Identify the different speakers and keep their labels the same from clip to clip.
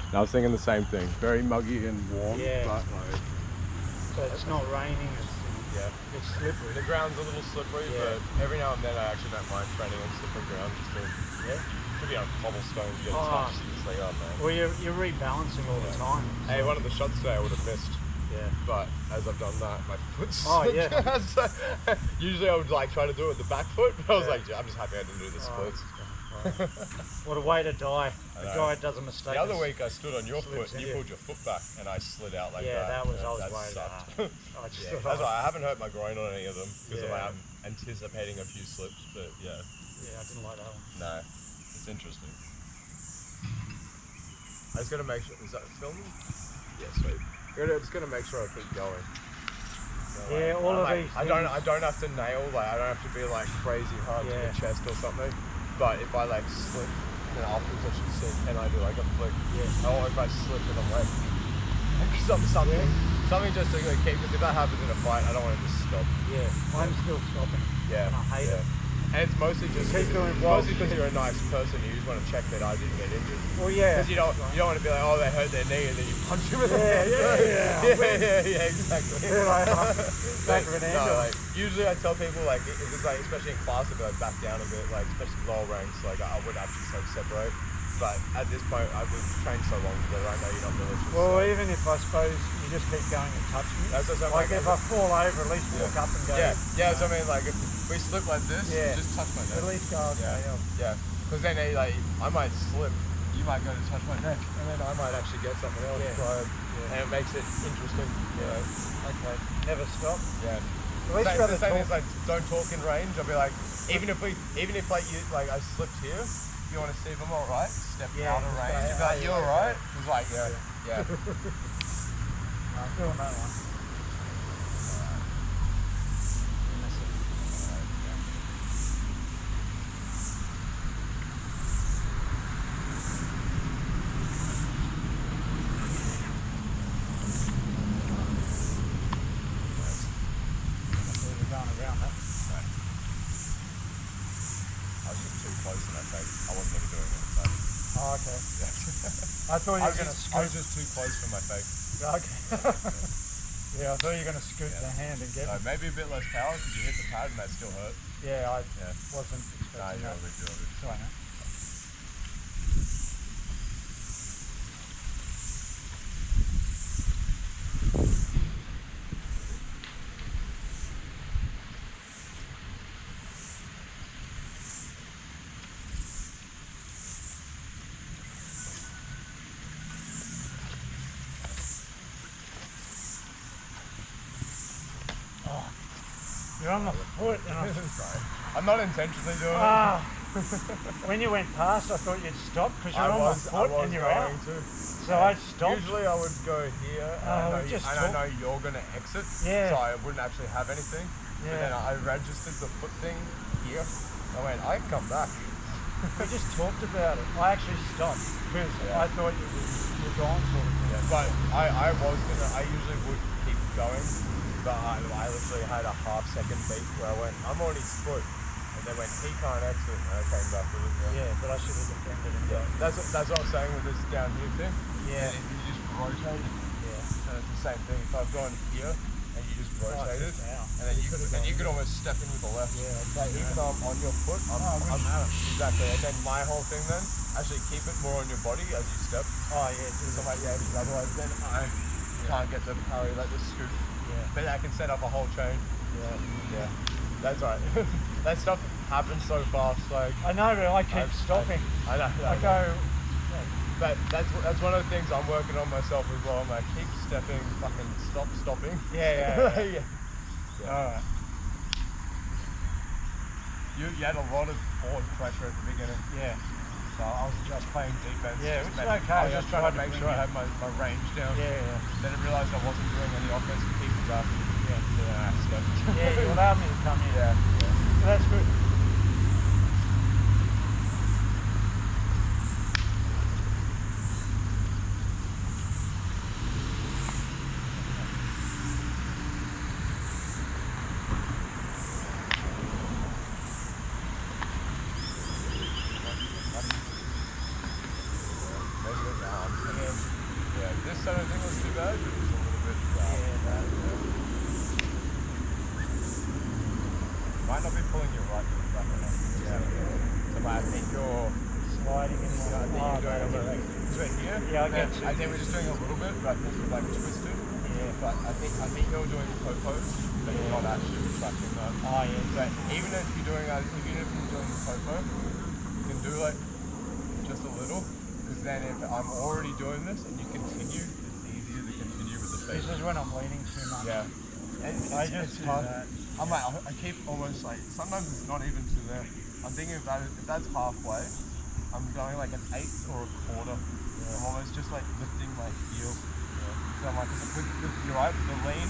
Speaker 1: And I was thinking the same thing. Very muggy and warm,
Speaker 2: Yeah.
Speaker 1: but like,
Speaker 2: So it's not raining, it's slippery.
Speaker 1: The ground's a little slippery,
Speaker 2: Yeah.
Speaker 1: but every now and then I actually don't mind training on slippery ground. Could be on cobblestone, you get touched, it's like, oh man.
Speaker 2: Well, you're rebalancing all the time. So.
Speaker 1: Hey, one of the shots today I would have missed.
Speaker 2: Yeah.
Speaker 1: But as I've done that, my foot's
Speaker 2: yeah.
Speaker 1: Usually I would like try to do it with the back foot, but I was like, I'm just happy I didn't do the splits.
Speaker 2: What a way to die. A guy does a mistake.
Speaker 1: The other week I stood on your foot and you
Speaker 2: yeah.
Speaker 1: pulled your foot back and I slid out like that.
Speaker 2: Yeah, that was, I was
Speaker 1: that
Speaker 2: worried
Speaker 1: sucked.
Speaker 2: about that.
Speaker 1: That's why I haven't hurt my groin on any of them because I'm anticipating a few slips, but yeah.
Speaker 2: Yeah, I didn't like that one.
Speaker 1: No, it's interesting. I just gotta make sure, is that filming? Yeah, sweet. I just gotta make sure I keep going. So,
Speaker 2: yeah, all of these
Speaker 1: I don't have to nail, like I don't have to be like crazy hard to the chest or something. But if I like slip, then afterwards I should sit and I do like a flick. Yeah. Or if I slip and I'm like, something just to keep, because if that happens in a fight, I don't want to just stop.
Speaker 2: Yeah, I'm still stopping.
Speaker 1: Yeah.
Speaker 2: And I hate it.
Speaker 1: And it's mostly just because you're a nice person, you just want to check that I didn't get injured.
Speaker 2: Well, yeah.
Speaker 1: Because you don't want to be like, oh, they hurt their knee, and then you punch them in the
Speaker 2: head.
Speaker 1: Yeah, exactly.
Speaker 2: Yeah, like, back of an ambulance.
Speaker 1: Usually I tell people, like, if it's like, especially in class, I'd be like, back down a bit, like, especially lower ranks, like, I would actually like separate. But at this point, we've trained so long together, I know you're not malicious.
Speaker 2: Well, even if I suppose you just keep going and touch me.
Speaker 1: That's what I'm
Speaker 2: like if I fall over, at least walk up and go.
Speaker 1: Yeah, so I mean, like, if we slip like this, just touch my neck.
Speaker 2: At least go, okay.
Speaker 1: Yeah, because then like, I might slip, you might go to touch my neck, and then I might actually get something else. And it makes it interesting. Yeah.
Speaker 2: Okay. Never stop.
Speaker 1: Yeah.
Speaker 2: At least
Speaker 1: the same as like, don't talk in range. I'll be like, even if like you, like I slipped here, if you want to see if I'm all right, step out of range. You'll be like, you all right? It's like, yeah.
Speaker 2: I'm doing that one. Okay. I thought you were going to scoot.
Speaker 1: I was just too close for my face.
Speaker 2: Okay. Yeah, I thought you were going to scoot the hand and get it.
Speaker 1: Maybe a bit less power because you hit the pad and that still hurt.
Speaker 2: Yeah, I wasn't expecting that. Sorry, man. You're on my foot.
Speaker 1: I'm not intentionally doing it.
Speaker 2: When you went past, I thought you'd stop because you're on my foot and you're out. So I stopped.
Speaker 1: Usually I would go here, and I know you're going to exit, so I wouldn't actually have anything. But then I registered the foot thing here. I went, I can come back.
Speaker 2: We just talked about it. I actually stopped because I thought you were gone sort of thing.
Speaker 1: Yeah, but I usually would keep going. But I literally had a half-second beat where I went, I'm on his foot, and then when he can't exit, I came back with it.
Speaker 2: Yeah, but I should have defended him.
Speaker 1: That's what I'm saying with this down here thing.
Speaker 2: Yeah.
Speaker 1: And you just rotate it.
Speaker 2: Yeah.
Speaker 1: And it's the same thing. If I've gone here, and you just rotate it, and then you could almost step in with the left.
Speaker 2: Yeah.
Speaker 1: But even though I'm on your foot, I'm out. Exactly. And then my whole thing then, actually keep it more on your body as you step.
Speaker 2: Oh yeah.
Speaker 1: Because I'm like, otherwise then I can't get the parry, like the scoop. But I can set up a whole chain. Yeah. That's right. That stuff happens so fast. Like
Speaker 2: I know, but I keep stopping.
Speaker 1: I know.
Speaker 2: I go.
Speaker 1: But that's one of the things I'm working on myself as well. I'm like, keep stepping, fucking stop stopping.
Speaker 2: Yeah. All right.
Speaker 1: You had a lot of forward pressure at the beginning.
Speaker 2: Yeah.
Speaker 1: So I was just playing defense.
Speaker 2: Yeah, which is okay.
Speaker 1: I was just trying to make sure I had my range down.
Speaker 2: Yeah.
Speaker 1: Then I realised I wasn't doing any offensive keeping up. Yeah,
Speaker 2: you allowed me to come in.
Speaker 1: Yeah.
Speaker 2: So that's good.
Speaker 1: pulling your right foot back on it. Yeah. So like, I think you're
Speaker 2: sliding in
Speaker 1: I think you're doing a little bit here.
Speaker 2: Yeah, I get you.
Speaker 1: I think we're just doing a little bit, but I think you're like twisted. Yeah. But I think you're doing popos, but you're not actually retracting that.
Speaker 2: Oh yeah.
Speaker 1: But even if you're doing the popo, you can do like just a little, because then if I'm already doing this and you continue, it's easier to continue with the face.
Speaker 2: This is when I'm leaning too much.
Speaker 1: Yeah.
Speaker 2: I just do that.
Speaker 1: I'm like, I keep almost like, sometimes it's not even to there. I'm thinking about it, if that's halfway, I'm going like an eighth or a quarter. Yeah. I'm almost just like lifting my heel. Yeah. So I'm like, you're right, the lean,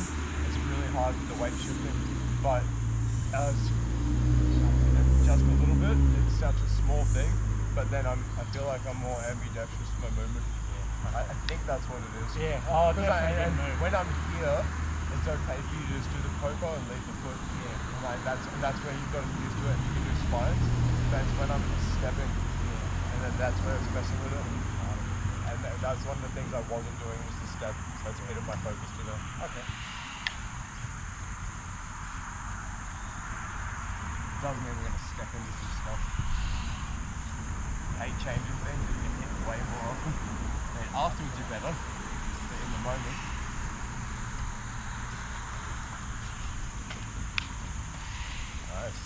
Speaker 1: it's really hard with the weight shifting, but as just a little bit, it's such a small thing, but then I feel like I'm more ambidextrous with my movement. Yeah. I think that's what it is.
Speaker 2: Yeah, oh, definitely.
Speaker 1: And when I'm here, it's okay for you to just do the popo and leave the foot. Yeah. And like that's where you've got to use it. You can do spines. That's when I'm stepping. Yeah. And then that's where it's messing with it. And that's one of the things I wasn't doing was the step. So that's a bit of my focus today. Okay. Doesn't mean we're going to step into some stuff. I hate changing things. You can hit way more often. I mean, afterwards you're better, but in the moment. Nice.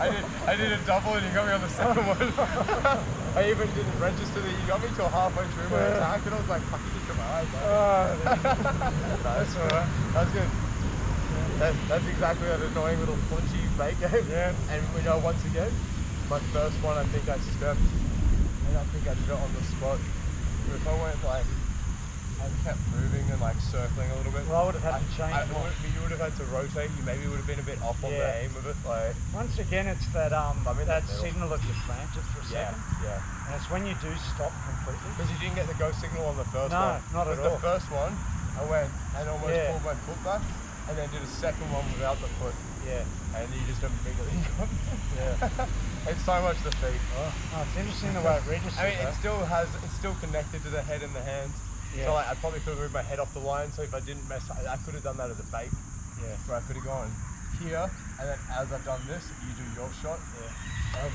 Speaker 1: I did a double and you got me on the second one. I even didn't register that you got me till halfway through my attack and I was like, fuck, you just got my eyes out. That's alright. That's good. That's exactly that annoying little flinchy bait game. Yeah. And we know once again, my first one I think I stepped and I think I did it on the spot. If I went like, I kept moving and like circling a little bit.
Speaker 2: Well, I would have had to change.
Speaker 1: You would have had to rotate. You maybe would have been a bit off on the aim of it. Like
Speaker 2: once again, it's that that signal that you planted for a second. Yeah. And it's when you do stop completely.
Speaker 1: Because you didn't get the go signal on the first one.
Speaker 2: No, not at all.
Speaker 1: The first one, I went and almost pulled my foot back, and then did a second one without the foot. Yeah. And you just immediately got it. Yeah. It's so much the feet.
Speaker 2: Oh, it's interesting the way it registers.
Speaker 1: I mean, it's still connected to the head and the hands. Yeah. So like, I probably could have moved my head off the line, so if I didn't mess up, I could have done that as a bait. Yeah. Where I could have gone here, and then as I've done this, you do your shot. Yeah.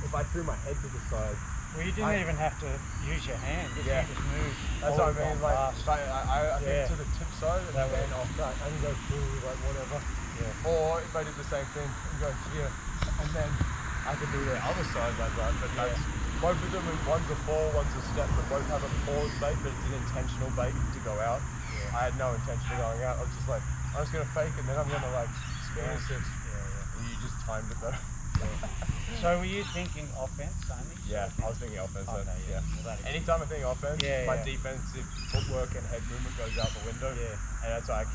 Speaker 1: If I threw my head to the side.
Speaker 2: Well, you didn't even have to use your hand, you just move.
Speaker 1: That's what I mean, like, I think to the tip side, and then off that, and go through, like, whatever. Yeah. Or if I did the same thing, and go here, and then I could do the other side like that, but that's... Both of them, one's a fall, one's a step, but both have a pause bait, but it's an intentional bait to go out. Yeah. I had no intention of going out. I was just like, I'm just going to fake and then I'm going to like spin a six. And you just timed it though.
Speaker 2: So were you thinking offense only?
Speaker 1: Yeah, I was thinking offense then.
Speaker 2: Okay,
Speaker 1: Well, anytime I think offense, my defensive footwork and head movement goes out the window. Yeah. And that's why I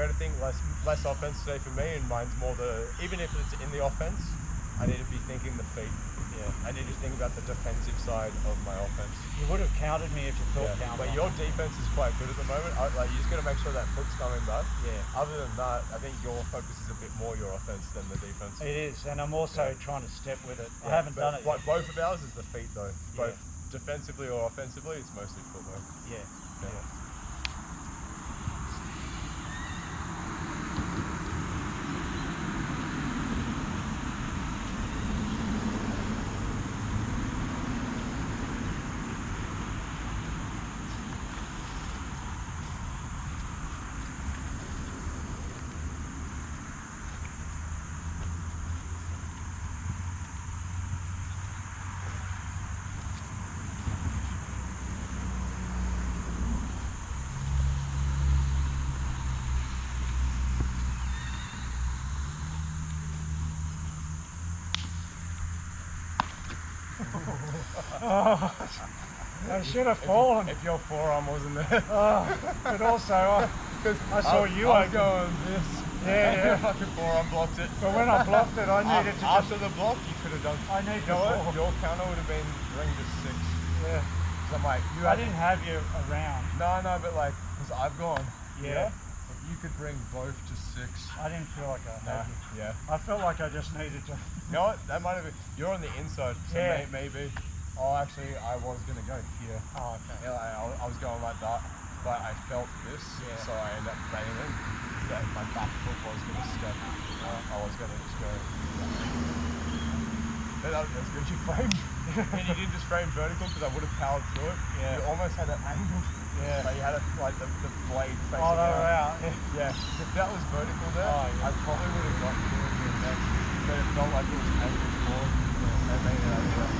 Speaker 1: got to think less offense today for me, and mine's more even if it's in the offense, I need to be thinking the feet. Yeah, I need to think about the defensive side of my offense.
Speaker 2: You would have counted me if you thought down.
Speaker 1: But your defense is quite good at the moment. Like you just got to make sure that foot's coming back. Yeah. Other than that, I think your focus is a bit more your offense than the defense.
Speaker 2: It is, and I'm also trying to step with it. I haven't done it yet.
Speaker 1: Both of ours is the feet though. Both defensively or offensively, it's mostly footwork.
Speaker 2: Yeah. Oh, I should have fallen.
Speaker 1: If your forearm wasn't there.
Speaker 2: But also, because I saw you.
Speaker 1: I was going this.
Speaker 2: Yeah.
Speaker 1: Your fucking forearm blocked it.
Speaker 2: But when I blocked it, I needed to.
Speaker 1: After the block, you could have done.
Speaker 2: I need to fall.
Speaker 1: Your counter would have been ring to 6. Yeah. So I'm like,
Speaker 2: I didn't have you around.
Speaker 1: No, but like, because I've gone
Speaker 2: Yeah.
Speaker 1: If you could bring both to 6.
Speaker 2: I didn't feel like I had to.
Speaker 1: Yeah.
Speaker 2: I felt like I just needed to.
Speaker 1: You know what? That might have been. You're on the inside, so
Speaker 2: Yeah.
Speaker 1: maybe. Oh, actually, I was gonna go here.
Speaker 2: Oh, okay.
Speaker 1: Yeah, I was going like that, but I felt this, so I ended up banging. That my back foot was gonna step. I was gonna just go. But that was good. You framed, and you didn't just frame vertical because I would have powered through it.
Speaker 2: Yeah.
Speaker 1: You almost had that angle.
Speaker 2: Yeah.
Speaker 1: Like you had it like the blade facing
Speaker 2: Oh, they were out.
Speaker 1: Yeah. If that was vertical there,
Speaker 2: yeah.
Speaker 1: I probably would have got through it in your neck. But it felt like it was angled forward. And made it out there.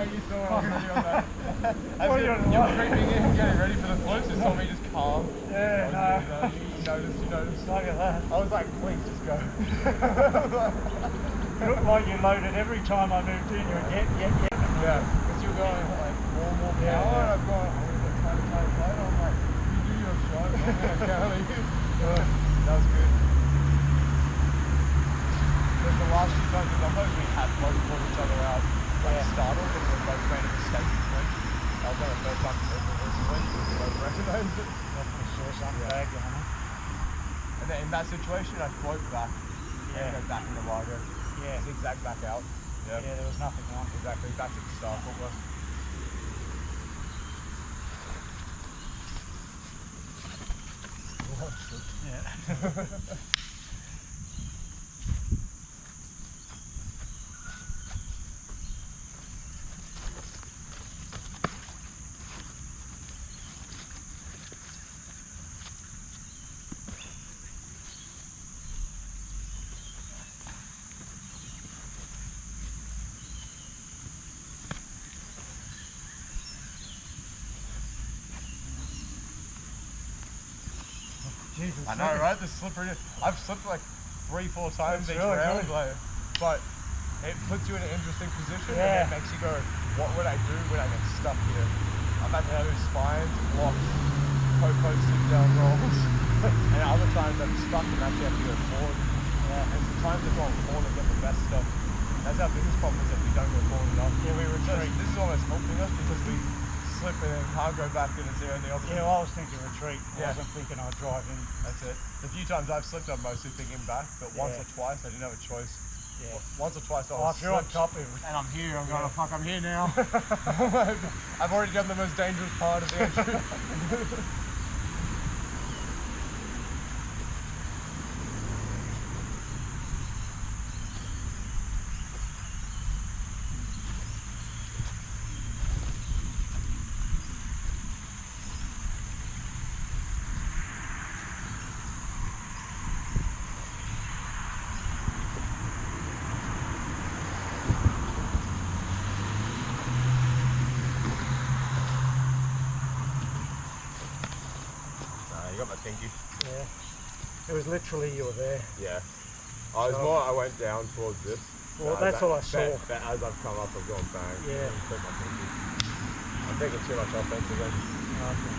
Speaker 1: You saw what I was doing on that. As you were creeping in, getting ready for the floats, you saw me just calm.
Speaker 2: Yeah, no.
Speaker 1: You noticed.
Speaker 2: Look at that.
Speaker 1: I was like, please just go.
Speaker 2: It looked like you loaded every time I moved in. You were yeah.
Speaker 1: Yeah, because you were going like more power, and I'm going, I'm going to get tight. I'm like, you do your shot, I'm going to counter you. That was good. Because the last few times we had both pulled each other out, like startled, and we both made a mistake in clinch. That was like the first time we clinch, we both recognised it.
Speaker 2: Definitely saw something bad going on.
Speaker 1: And then in that situation, I float back and go back in the lager.
Speaker 2: Yeah.
Speaker 1: Zigzag back out.
Speaker 2: Yeah, there was nothing on.
Speaker 1: Exactly, back to the start footwork.
Speaker 2: Yeah. Jesus,
Speaker 1: I know, right? The slippery. I've slipped like 3-4 times each
Speaker 2: really
Speaker 1: round,
Speaker 2: good.
Speaker 1: like, but it puts you in an interesting position,
Speaker 2: Yeah.
Speaker 1: and it makes you go, what would I do when I get stuck here? I've had to do spines, blocks, coco sit down rolls, and other times I'm stuck and actually have to go forward. Yeah. And it's the times that go forward that get the best stuff. That's our biggest problem, is that we don't go forward enough.
Speaker 2: Yeah, we retreat.
Speaker 1: This is almost helping us because we slip and then can't go back and it's the only option.
Speaker 2: Yeah, well, I was thinking retreat. I
Speaker 1: Yeah.
Speaker 2: wasn't thinking I'd drive in.
Speaker 1: That's it. The few times I've slipped, I'm mostly thinking back, but once or twice I didn't have a choice.
Speaker 2: Yeah.
Speaker 1: Once or twice I
Speaker 2: Oh,
Speaker 1: was
Speaker 2: if you're on
Speaker 1: slipped,
Speaker 2: top of it.
Speaker 1: and I'm here, I'm going, oh, fuck, I'm here now. I've already done the most dangerous part of the entry. You got my pinky.
Speaker 2: Yeah. It was literally you were there.
Speaker 1: Yeah. I went down towards this.
Speaker 2: Well, that's all I saw.
Speaker 1: But as I've come up, I've gone bang.
Speaker 2: Yeah.
Speaker 1: And put my pinky. I'm taking too much offense again.
Speaker 2: Okay.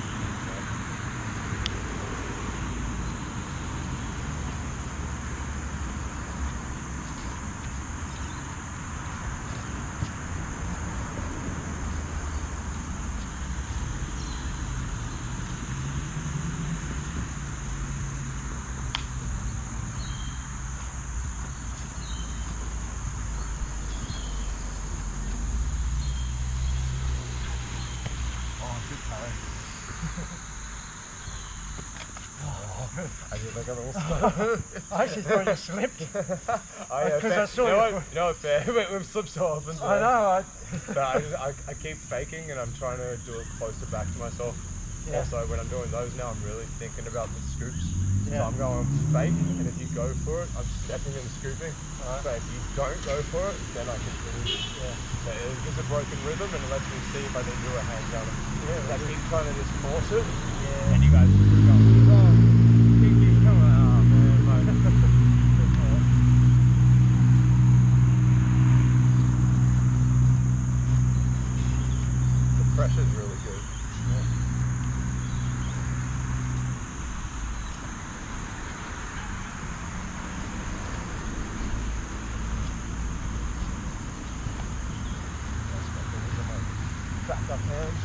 Speaker 1: I did like a little slip.
Speaker 2: I actually thought you slipped.
Speaker 1: Because
Speaker 2: I saw
Speaker 1: you know what, fair. We've slipped so often.
Speaker 2: I know.
Speaker 1: But I keep faking and I'm trying to do it closer back to myself.
Speaker 2: Yeah.
Speaker 1: Also, when I'm doing those now, I'm really thinking about the scoops.
Speaker 2: Yeah.
Speaker 1: So I'm going fake, and if you go for it, I'm stepping and scooping. Right. But if you don't go for it, then I continue. Yeah. So it gives a broken rhythm, and it lets me see if I need to do a hand counter. Yeah. Like keep trying to just force it. Yeah. And you guys are going, oh, Kinky, come on, oh, man. Like, the pressure's really good. Yeah. Back up hands.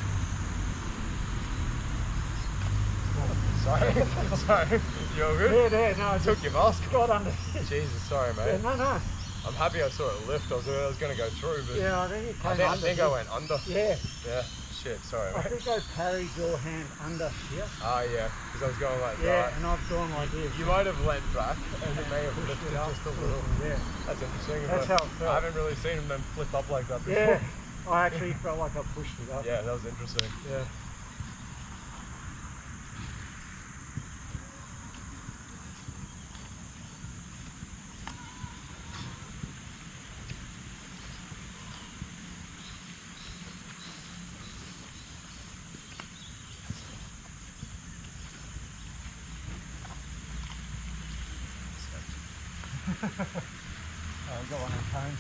Speaker 1: Sorry, sorry. You all good?
Speaker 2: Yeah, no, I
Speaker 1: took your mask
Speaker 2: got under.
Speaker 1: Jesus, sorry, mate.
Speaker 2: Yeah, no.
Speaker 1: I'm happy I saw it lift. I was going to go through, but
Speaker 2: yeah, I think it came
Speaker 1: I think I went under.
Speaker 2: Yeah.
Speaker 1: Yeah. Shit, sorry, mate.
Speaker 2: I think I parried your hand under here.
Speaker 1: Ah, yeah, because I was going like that.
Speaker 2: Yeah, and I've gone like this.
Speaker 1: You might have leant back, and it may have lifted just a little.
Speaker 2: Yeah.
Speaker 1: That's interesting.
Speaker 2: That's how it felt.
Speaker 1: I haven't really seen them flip up like that before.
Speaker 2: Yeah. I actually felt like I pushed it up.
Speaker 1: Yeah, that was interesting.
Speaker 2: Yeah. I've got one of the cones.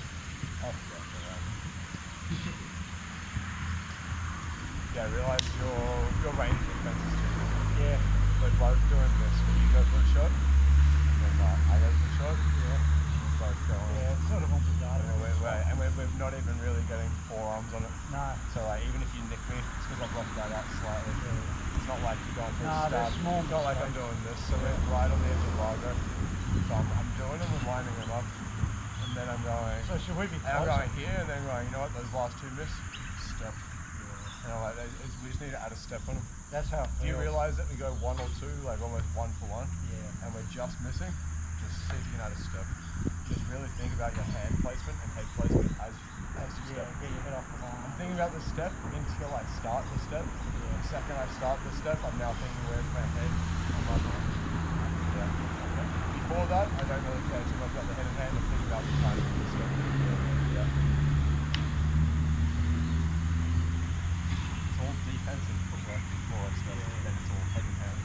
Speaker 1: Yeah, I realise your range of defence is different.
Speaker 2: Yeah.
Speaker 1: We're both doing this, but you go for a shot, and then I go for a shot.
Speaker 2: Yeah.
Speaker 1: We're both going.
Speaker 2: Yeah, it's sort of on the data.
Speaker 1: And we're not even really getting forearms on it.
Speaker 2: No.
Speaker 1: So like, even if you nick me, it's because I've left that out slightly. Yeah. It's not like you're going for a stab.
Speaker 2: Small.
Speaker 1: It's not like I'm doing this, so we're right on the edge of Largo. So I'm doing them and lining them up, and then I'm going.
Speaker 2: So should we be closer?
Speaker 1: And I'm going here, and then going, you know what, those last two miss, step. And I'm like, we just need to add a step on them.
Speaker 2: That's how it feels.
Speaker 1: Do you realise that we go one or two, like almost 1 for 1?
Speaker 2: Yeah.
Speaker 1: And we're just missing? Just see if you can add a step. Just really think about your hand placement and head placement as you step.
Speaker 2: Get your head off the line.
Speaker 1: I'm thinking about the step until I start the step. Yeah. The second I start the step, I'm now thinking where's my head on my line. Yeah. Okay. Before that, I don't really care too much about the head and hand. I'm thinking about the timing of the step. Yeah. It's all defensive footwork before I step, and then it's all head and hand.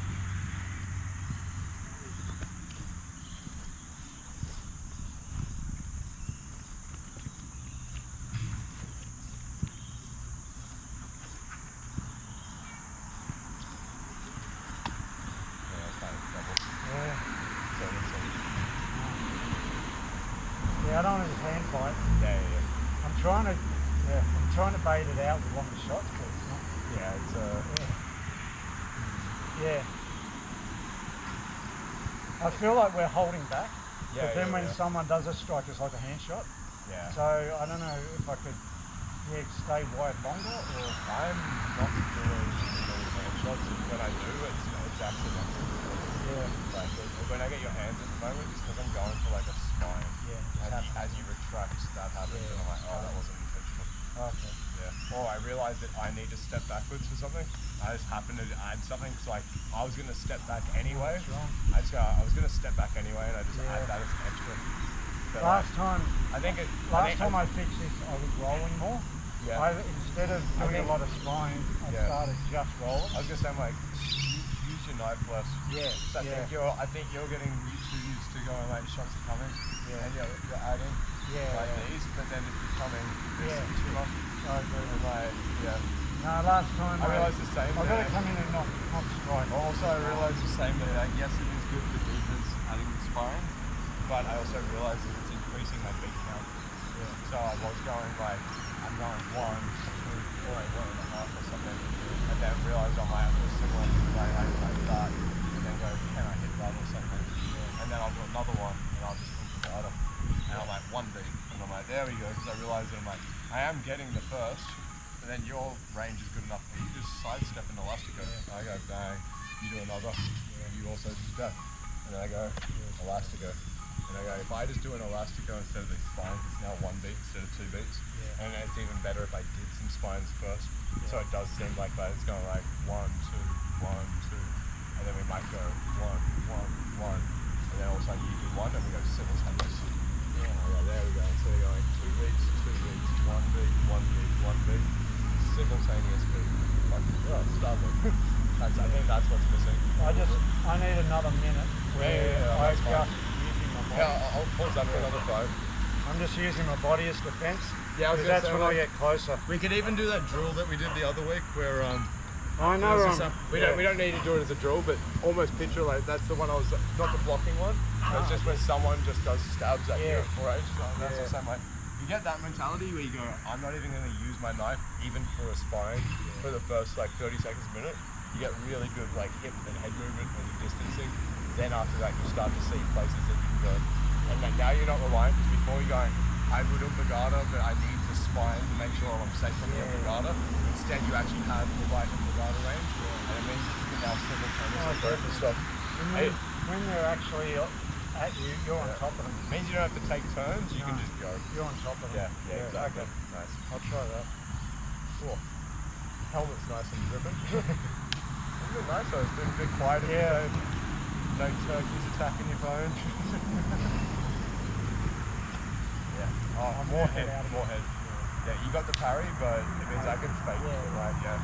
Speaker 2: Yeah, I don't want to hand fight.
Speaker 1: Yeah.
Speaker 2: I'm trying to bait it out with longer shots, but it's not.
Speaker 1: Yeah, it's
Speaker 2: Yeah. I feel like we're holding back.
Speaker 1: Yeah,
Speaker 2: but then when
Speaker 1: yeah.
Speaker 2: someone does a strike, it's like a hand shot.
Speaker 1: Yeah.
Speaker 2: So I don't know if I could stay wide longer or.
Speaker 1: I'm not doing many hand shots, and when I do, it's accidental.
Speaker 2: Yeah.
Speaker 1: Like when I get your hands at the moment, it's because I'm going for like a spine.
Speaker 2: Yeah.
Speaker 1: And as you retract, that happens, and I'm like, oh, that wasn't intentional.
Speaker 2: Okay.
Speaker 1: Yeah. Or I realised that I need to step backwards for something. I just happened to add something, so like I was going to step back anyway.
Speaker 2: That's wrong.
Speaker 1: I was going to step back anyway, and I just add that as extra. But
Speaker 2: Last time I fixed this, I was rolling more.
Speaker 1: Yeah.
Speaker 2: Instead of doing a lot of spine, I started just rolling.
Speaker 1: I was going to say, I'm like, use your knife less.
Speaker 2: Yeah.
Speaker 1: So I think you're getting too used to going like shots are coming, and you're adding like these, but then it's becoming too much.
Speaker 2: I agree.
Speaker 1: And like,
Speaker 2: No, last time
Speaker 1: I realised the same.
Speaker 2: I got to come in and not strike.
Speaker 1: Also, I realised the same that like, yes, it is good for defense adding the sparring, but I also realised that it's increasing my beat count. Yeah. So I was going like, I'm going 1, 2, or like 1.5 or something, and then realised I might have a similar like that, and then go, can I hit that or something? Yeah. And then I'll do another one, and I'll just think the other. And I'm like 1 beat, and I'm like, there we go, because I realised that I'm like, I am getting the first, but then your range is good enough that you just sidestep an elastico. I go bang, you do another, you also step, and then I go elastico. And I go, if I just do an elastico instead of these spines, it's now 1 beat instead of 2 beats. Yeah. And it's even better if I did some spines first. Yeah. So it does seem like that. It's going like 1, 2, 1, 2, and then we might go 1, 1, 1, and then all of a sudden you do 1 and we go simultaneous. Yeah. There we go. So we're going 2 beats, 2 beats, 1 beat, 1 beat, 1 beat, simultaneous beat. Like, it's lovely. I think that's what's missing.
Speaker 2: I need another minute where I'm just using my body.
Speaker 1: Yeah, I'll pause that for another 5.
Speaker 2: I'm just using my body as defense.
Speaker 1: Yeah,
Speaker 2: because that's when I get closer.
Speaker 1: We could even do that drill that we did the other week where
Speaker 2: I know
Speaker 1: we don't need to do it as a drill, but almost picture like that's the one I was not the blocking one. It's just when someone just does stabs at you at 4H. That's what I'm saying. Like, you get that mentality where you go, I'm not even going to use my knife even for a sparring for the first like 30 seconds a minute. You get really good like hip and head movement when you're distancing. Then after that, you start to see places that you can go. And then now you're not reliant, because before you're going, I would up Nagata, but I need the spine to make sure I'm safe from the up Nagata. Instead, you actually have the right up Nagata range, and it means that you can now simultaneously go for stuff.
Speaker 2: When they're actually at you, you're on top of them.
Speaker 1: It means you don't have to take turns, you can just go.
Speaker 2: You're on top of them.
Speaker 1: Yeah, exactly.
Speaker 2: Okay.
Speaker 1: Nice.
Speaker 2: I'll try that.
Speaker 1: Cool. Helmet's nice and dripping. It's been nice though, it's been a bit quiet today. No turkeys attacking your phone. Yeah. Oh, more head. Yeah, you got the parry, but it means I can fake it, right? Yeah.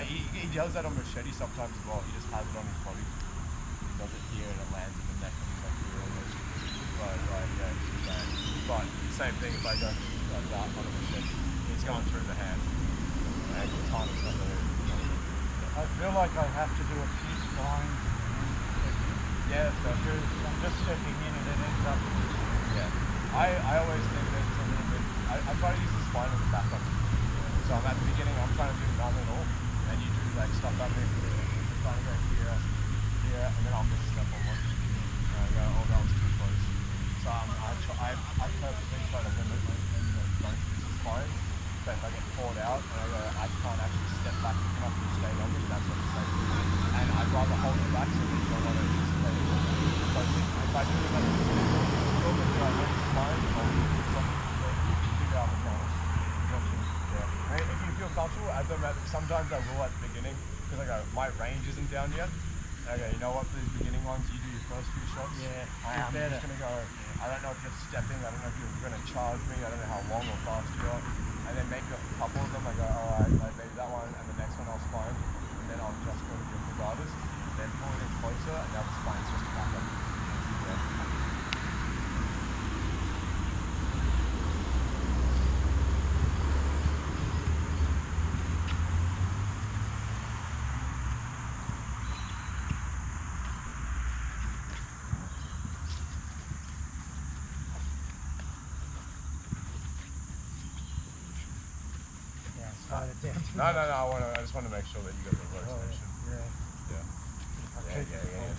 Speaker 1: He does that on machete sometimes as well. He just has it on his body. He does it here and it lands in the neck and he's like here almost. Right, yeah. But same thing if I go like that on a machete, it's going through the hand. And the time is not there.
Speaker 2: I feel like I have to do a few spines.
Speaker 1: Yeah, that's right.
Speaker 2: Because I'm just stepping in and it ends up.
Speaker 1: Yeah. I always think that it's a little bit. I try to use the spine as a backup. So I'm at the beginning, I'm trying to do none at all. And you do like stuff up there, you're trying to go here, and then I'll just step on one. And I go, oh, that was too close. So I purposely try to limit don't use the spine. So if I get caught out and I go, I can't actually step back enough to stay on it, that's what it's like. And I'd rather hold it back so that you don't want to anticipate it. So if I do it like this, I limit the spine, I'll do something to figure out the challenge. If you feel comfortable, sometimes I will at the beginning, because I go, my range isn't down yet. And I go, you know what, for these beginning ones, you do your first few shots.
Speaker 2: Yeah,
Speaker 1: I'm just going to go, I don't know if you're stepping, I don't know if you're going to charge me, I don't know how long or fast you are. And then maybe a couple of them, I go, alright, maybe that one, and the next one I'll spine. And then I'll just go with your Nagatas, then pull it in closer, and now the spine's just back up. Yeah. No, I just want to make sure that you got the rotation. Yeah,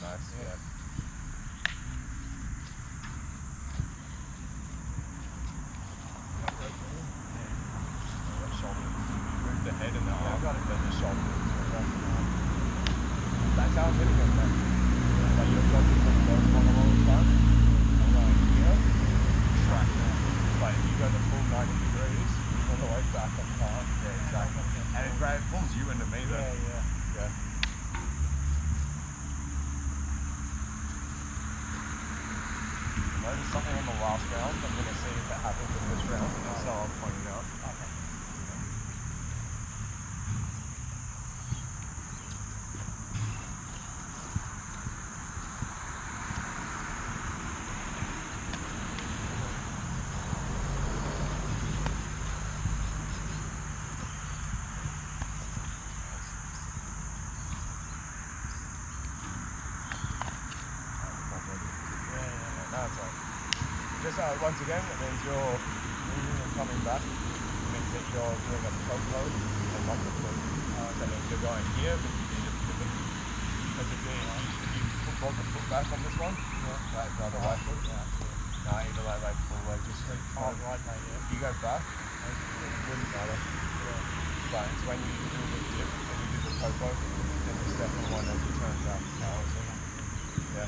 Speaker 1: nice. Yeah. Shoulder. Move the head and the arm. I got it. Then the shoulder. That's how I'm hitting it. Like you're blocking the first one along the front. I'm going here. Track now. But if you go the full 90 degrees, all the way back on top. Yeah, exactly. And it pulls you into me though. Yeah. Notice something on the last round. I'm going to see if it happens in this round. So I'll point it out. Okay. So once again, it means you're moving and coming back. It means that you're doing a toe pose and not the foot. That means you're going here, but you need to pivot. Because if you brought the foot back on this one, like the right foot, no, either like full leg, just
Speaker 2: Oh, right, mate, yeah.
Speaker 1: you go back, it wouldn't matter. But it's when you do the dip and you do the popo, then the second one as you turn back. Yeah.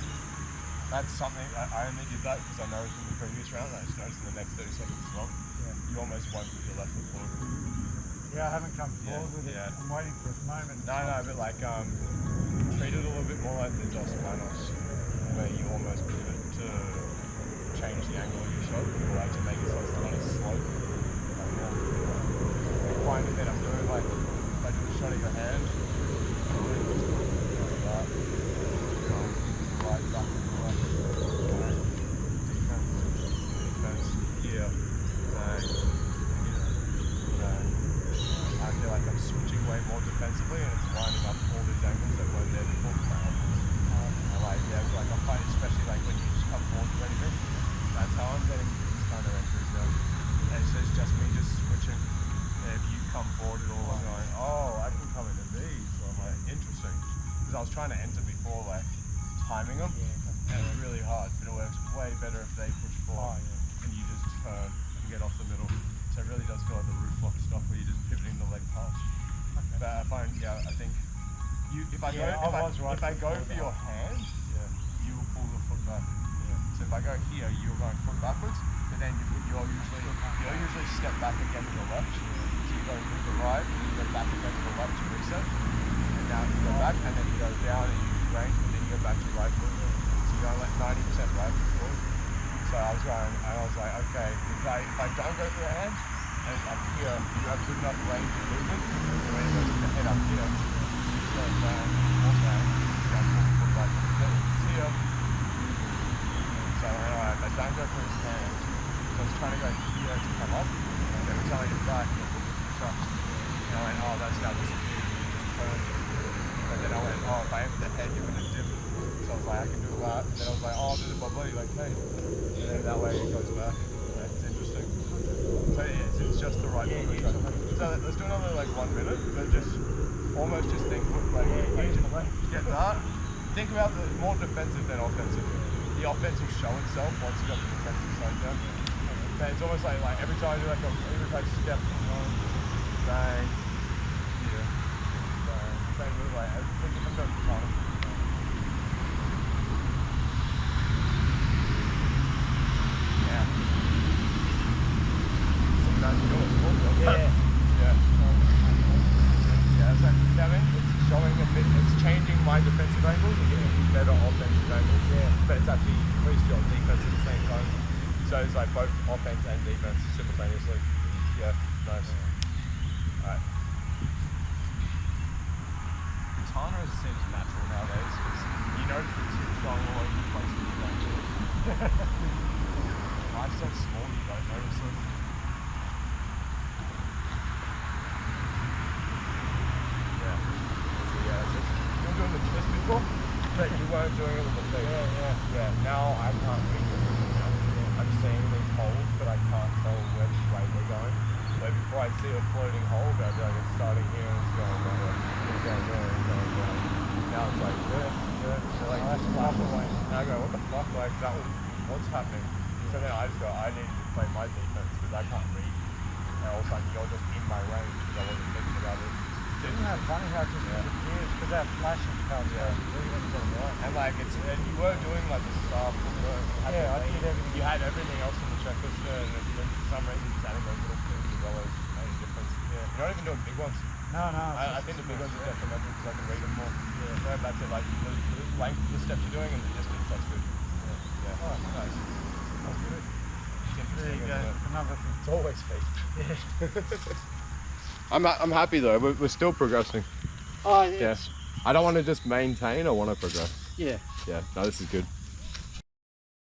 Speaker 1: That's something, I only did that because I noticed in the previous round, I just noticed in the next 30 seconds as well.
Speaker 2: Yeah.
Speaker 1: You almost won't put your left foot forward.
Speaker 2: Yeah, I haven't come forward with it.
Speaker 1: Yeah.
Speaker 2: I'm waiting for a moment.
Speaker 1: No, but like, treat it a little bit more like the Dos Manos, where you almost pivot to change the angle of your shot, or like to make it so it's not as slow. I find that I'm doing like, if I do a shot of your hand, right, back to the left, defense, here, bang, bang. I feel like I'm switching way more defensively and it's lining up all these angles that weren't there before for my offense. I like, like I'm finding, especially like when you just come forward with anything, that's how I'm getting these kind of entries now. And so it's just me just switching. And if you come forward at all, I'm going, oh, I can come into these. So I'm like, interesting. Because I was trying to enter before, like, timing them, and it's really hard, but it works way better if they push forward and you just turn and get off the middle. So it really does feel like the roof lock stuff where you're just pivoting the leg pass. Okay. But I find, I think if I go for your hand, you will pull the foot back. So if I go here, you're going foot backwards, but then you'll usually step back again to the left. So you go to the right, and you go back again to the left to reset, and now you go back, and then you go down and you range, and then you go back to right foot. So you're going like 90% right foot forward. So I was going, and I was like, okay, if I don't go for the hand, and it's up here, you have good enough range of movement, and when it goes to the head up here, you go down, or down, you pull the foot back, it's here. So I don't go for his hand, so I was trying to go here to come up, and every time I get back, the foot would push up. And I went, oh, that's now disappeared, and you just turn. But then I went, oh, if I aim at the head, you're going to dip. So I was like, I can do that. And then I was like, oh, I'll do it with my body, like, hey. And then that way it goes back. Yeah, it's interesting. So it's just the right foot. So let's do another like 1 minute, but just almost just think, like, get that. Think about the more defensive than offensive. The offense will show itself once you got the defensive side down. But it's almost like every time you like step, bang, here, bang. Same move, like think if I'm going to time. Yeah. See that? You know what's called? Yeah. So I mean, it's showing a bit. It's changing my defensive angles and giving me better offensive angles. But it's actually increased your defense at the same time. So it's like both offense and defense simultaneously. Yeah, nice. Alright. Katana seems natural nowadays because you know the tips going all over the place when you don't do it. Life's so small you don't notice it. You were doing the twist before, but you weren't doing it with the feet. Yeah. Now I can't read it. I'm seeing these holes, but I can't tell which way they're going. Where before I'd see a floating hole, but I'd be like, it's starting here and it's going that way. It's going there and it's going down. Now it's like, they're like, that's away. And I go, what the fuck? Like, that was, what's happening? So then I just go, I need to play my defense because I can't read. And all of a sudden, you're just in my range because I wasn't thinking about it.
Speaker 2: Isn't that funny how it just disappears because that flashing comes out.
Speaker 1: And like and you were doing like the stuff. I did everything. You had everything else in the checklist there, and then for some reason just adding those little things as well as made a difference. You're not even doing big ones.
Speaker 2: No.
Speaker 1: I think the big ones are detrimental because I can read them more. So that's it. Like the length of the steps you're doing and the distance. That's good. Oh, nice. That's good. It's interesting.
Speaker 2: There you go. Another thing.
Speaker 1: It's always feet. I'm happy though. We're still progressing.
Speaker 2: Oh yes.
Speaker 1: I don't want to just maintain. I want to progress.
Speaker 2: Yeah.
Speaker 1: No, this is good.